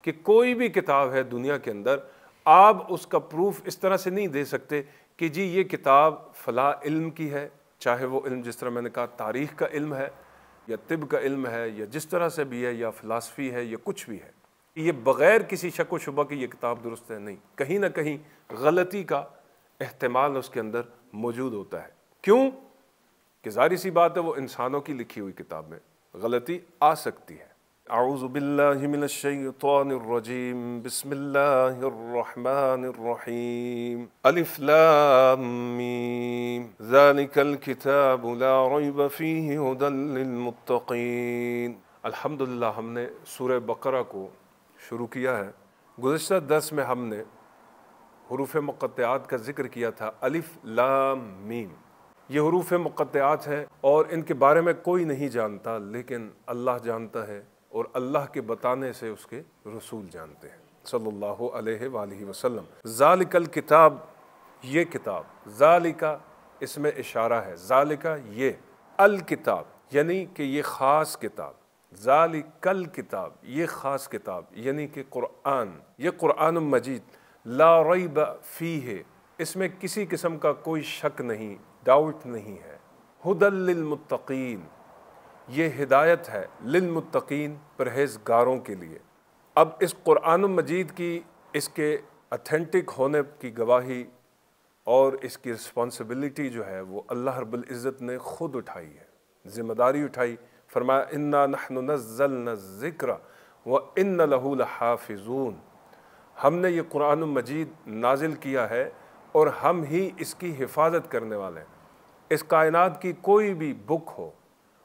کہ کوئی بھی کتاب ہے دنیا کے اندر، آپ اس کا پروف اس طرح سے نہیں دے سکتے کہ جی یہ کتاب فلاں علم کی ہے، چاہے وہ علم جس طرح میں نے کہا تاریخ کا علم ہے یا طب کا علم ہے یا جس طرح سے بھی ہے یا فلسفی ہے یا کچھ بھی ہے، یہ بغیر کسی شک و شبہ کی یہ کتاب درست ہے نہیں، کہیں نہ کہیں غلطی کا احتمال اس کے اندر موجود ہوتا ہے۔ کیوں کہ ظاہری سی بات ہے وہ انسانوں کی لکھی ہوئی کتاب میں غلطی آ سکتی ہے۔ اعوذ باللہ من الشیطان الرجیم، بسم اللہ الرحمن الرحیم، الف لام میم، ذالک الکتاب لا ریب فیہ ھدی للمتقین۔ الحمدللہ ہم نے سورہ بقرہ کو شروع کیا ہے۔ گزشتہ درس میں ہم نے حروف مقطعات کا ذکر کیا تھا، الف لام میم۔ یہ حروف مقطعات ہیں اور ان کے بارے میں کوئی نہیں جانتا، لیکن اللہ جانتا ہے اور اللہ کے بتانے سے اس کے رسول جانتے ہیں صلی اللہ علیہ وآلہ وسلم۔ ذالک الکتاب، یہ کتاب، ذالکہ اس میں اشارہ ہے، ذالکہ یہ، الکتاب یعنی کہ یہ خاص کتاب، ذالک الکتاب یہ خاص کتاب یعنی کہ قرآن، یہ قرآن مجید، لا ریب فیہ اس میں کسی قسم کا کوئی شک نہیں، ڈاؤٹ نہیں ہے، ھدی للمتقین یہ ہدایت ہے، للمتقین پرہیزگاروں کے لیے۔ اب اس قرآن مجید کی اس کے اتھینٹک ہونے کی گواہی اور اس کی رسپانسبلٹی جو ہے وہ اللہ رب العزت نے خود اٹھائی ہے، ذمہ داری اٹھائی، فرمایا انا نحن نزلنا الذکر وان لہ لحافظون، ہم نے یہ قرآن مجید نازل کیا ہے اور ہم ہی اس کی حفاظت کرنے والے ہیں۔ اس کائنات کی کوئی بھی بک ہو،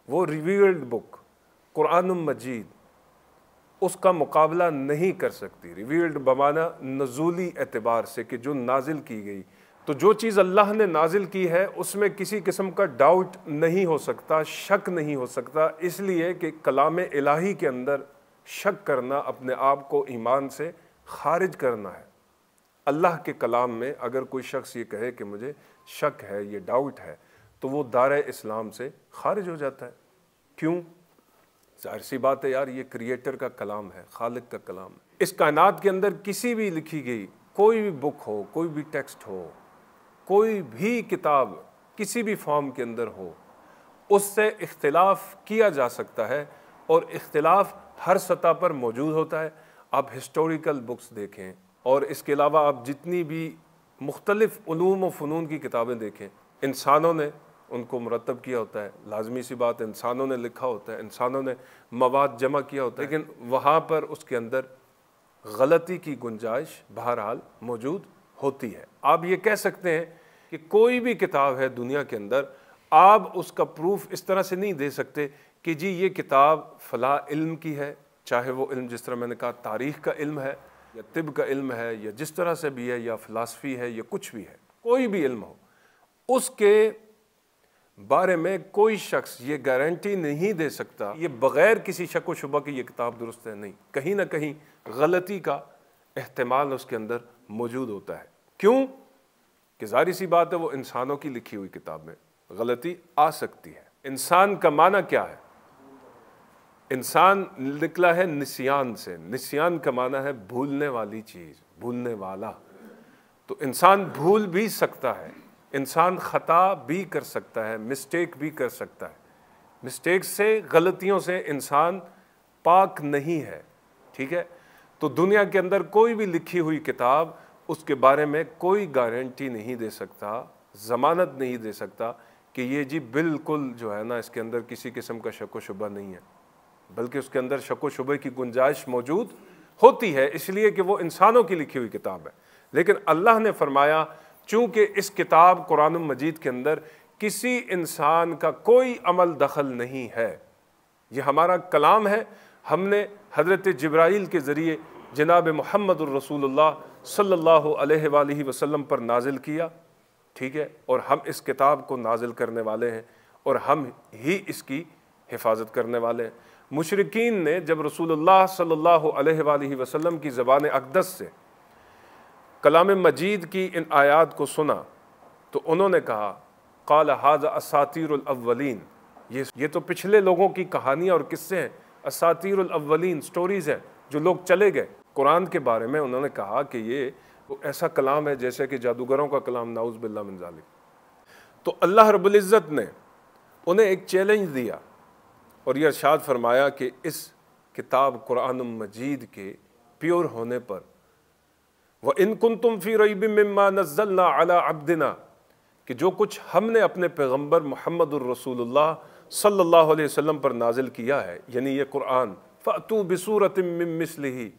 وہ ریویلڈ بک قرآن مجید اس کا مقابلہ نہیں کر سکتی، ریویلڈ بمعنی نزولی اعتبار سے کہ جو نازل کی گئی، تو جو چیز اللہ نے نازل کی ہے اس میں کسی قسم کا ڈاؤٹ نہیں ہو سکتا، شک نہیں ہو سکتا، اس لیے کہ کلام الہی کے اندر شک کرنا اپنے آپ کو ایمان سے خارج کرنا ہے۔ اللہ کے کلام میں اگر کوئی شخص یہ کہے کہ مجھے شک ہے، یہ ڈاؤٹ ہے، تو وہ دائرہ اسلام سے خارج ہو جاتا ہے۔ کیوں؟ ظاہر سی بات ہے یار، یہ کریٹر کا کلام ہے، خالق کا کلام ہے۔ اس کائنات کے اندر کسی بھی لکھی گئی کوئی بھی بک ہو، کوئی بھی ٹیکسٹ ہو، کوئی بھی کتاب کسی بھی فارم کے اندر ہو، اس سے اختلاف کیا جا سکتا ہے اور اختلاف ہر سطح پر موجود ہوتا ہے۔ آپ ہسٹوریکل بکس دیکھیں اور اس کے علاوہ آپ جتنی بھی مختلف علوم و فنون کی کتابیں دیکھیں، انسانوں نے ان کو مرتب کیا ہوتا ہے، لازمی سی بات ہے، انسانوں نے لکھا ہوتا ہے، انسانوں نے مواد جمع کیا ہوتا ہے، لیکن وہاں پر اس کے اندر غلطی کی گنجائش بہرحال موجود ہوتی ہے۔ آپ یہ کہہ سکتے ہیں کہ کوئی بھی کتاب ہے دنیا کے اندر، آپ اس کا پروف اس طرح سے نہیں دے سکتے کہ جی یہ کتاب فلاں علم کی ہے، چاہے وہ علم جس طرح میں نے کہا تاریخ کا علم ہے یا طب کا علم ہے یا جس طرح سے بھی ہے یا فلسفی ہے یا کچھ بھی ہے، کوئی بھی علم ہو، اس کے بارے میں کوئی شخص یہ گارنٹی نہیں دے سکتا یہ بغیر کسی شک و شبہ کی یہ کتاب درست ہے نہیں، کہیں نہ کہیں غلطی کا احتمال اس کے اندر موجود ہوتا ہے۔ کیوں کہ ظاہری سی بات ہے وہ انسانوں کی لکھی ہوئی کتاب میں غلطی آ سکتی ہے۔ انسان کا معنی کیا ہے؟ انسان نکلا ہے نسیان سے، نسیان کا معنی ہے بھولنے والی چیز، بھولنے والا۔ تو انسان بھول بھی سکتا ہے، انسان خطا بھی کر سکتا ہے، مسٹیک بھی کر سکتا ہے۔ مسٹیک سے، غلطیوں سے انسان پاک نہیں ہے، ٹھیک ہے؟ تو دنیا کے اندر کوئی بھی لکھی ہوئی کتاب اس کے بارے میں کوئی گارنٹی نہیں دے سکتا، ضمانت نہیں دے سکتا کہ یہ جی بالکل جو ہے نا اس کے اندر کسی قسم کا شک و شبہ نہیں ہے، بلکہ اس کے اندر شک و شبہ کی گنجائش موجود ہوتی ہے، اس لیے کہ وہ انسانوں کی لکھی ہوئی کتاب ہے۔ لیکن اللہ نے فرمایا چونکہ اس کتاب قرآن مجید کے اندر کسی انسان کا کوئی عمل دخل نہیں ہے، یہ ہمارا کلام ہے، ہم نے حضرت جبرائیل کے ذریعے جناب محمد الرسول اللہ صلی اللہ علیہ وآلہ وسلم پر نازل کیا، ٹھیک ہے؟ اور ہم اس کتاب کو نازل کرنے والے ہیں اور ہم ہی اس کی حفاظت کرنے والے ہیں۔ مشرکین نے جب رسول اللہ صلی اللہ علیہ وآلہ وسلم کی زبان اقدس سے کلام مجید کی ان آیات کو سنا تو انہوں نے کہا قال ھذا اساطیر الاولین، یہ تو پچھلے لوگوں کی کہانیاں اور قصے ہیں، اساطیر الاولین، سٹوریز ہیں جو لوگ چلے گئے، قرآن کے بارے میں انہوں نے کہا کہ یہ ایسا کلام ہے جیسے کہ جادوگروں کا کلام، نعوذ باللہ من ذالک۔ تو اللہ رب العزت نے انہیں ایک چیلنج دیا اور یہ ارشاد فرمایا کہ اس کتاب قرآن مجید کے پیور ہونے پر وَإِن كُنتُمْ فِي رَيْبٍ مِّمَّا نَزَّلْنَا عَلَىٰ عَبْدِنَا، کہ جو کچھ ہم نے اپنے پیغمبر محمد الرسول اللہ صلی اللہ علیہ وسلم پر نازل کیا ہے، یعنی یہ قرآن، فَأْتُوا بِسُورَةٍ مِّن مِّثْلِهِ،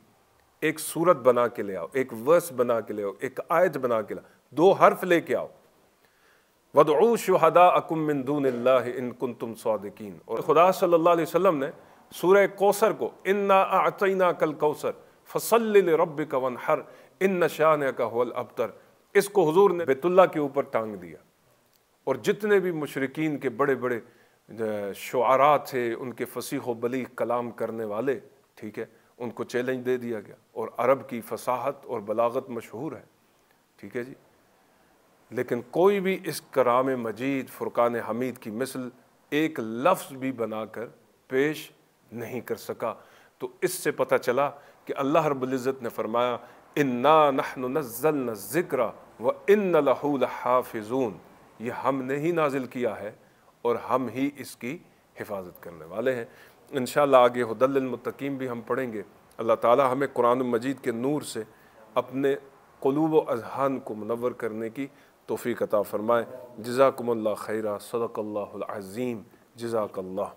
ایک سورت بنا کے لے آؤ، ایک ورس بنا کے لے آؤ، ایک آیت بنا کے لے آؤ، 2 حرف لے کے آؤ۔ وَادْعُوا شُهَدَاءَكُم مِّن دُونِ اللَّهِ إِن كُنتُمْ صَادِقِينَ، اور خدا صلی اللہ علیہ وسلم نے سورہ کوثر کو اِنَّا أَعْطَيْنَاكَ الْكَوْثَرَ فَصَلِّ لِرَبِّكَ وَانْحَرْ إِنَّ شَانِئَكَ هُوَ الْأَبْتَرُ، اس کو حضور نے بیت اللہ کے اوپر ٹانگ دیا، اور جتنے بھی مشرکین کے بڑے بڑے شعراء تھے، ان کے فصیح و بلیغ کلام کرنے والے، ٹھیک ہے، ان کو چیلنج دے دیا گیا، اور عرب کی فصاحت اور بلاغت مشہور ہے، ٹھیک ہے جی، لیکن کوئی بھی اس کلام مجید فرقان حمید کی مثل ایک لفظ بھی بنا کر پیش نہیں کر سکا۔ تو اس سے پتہ چلا کہ اللہ رب العزت نے فرمایا اِنَّا نَحْنُ نَزَّلْنَا الذِّكْرَ وَإِنَّ لَهُ لَحَافِظُونَ، یہ ہم نے ہی نازل کیا ہے اور ہم ہی اس کی حفاظت کرنے والے ہیں۔ انشاءاللہ آگے ھدی للمتقین بھی ہم پڑھیں گے۔ اللہ تعالی ہمیں قرآن مجید کے نور سے اپنے قلوب و اذہان کو منور کرنے کی توفیق عطا فرمائے۔ جزاکم اللہ خیرہ، صدق اللہ العظیم، جزاک اللہ۔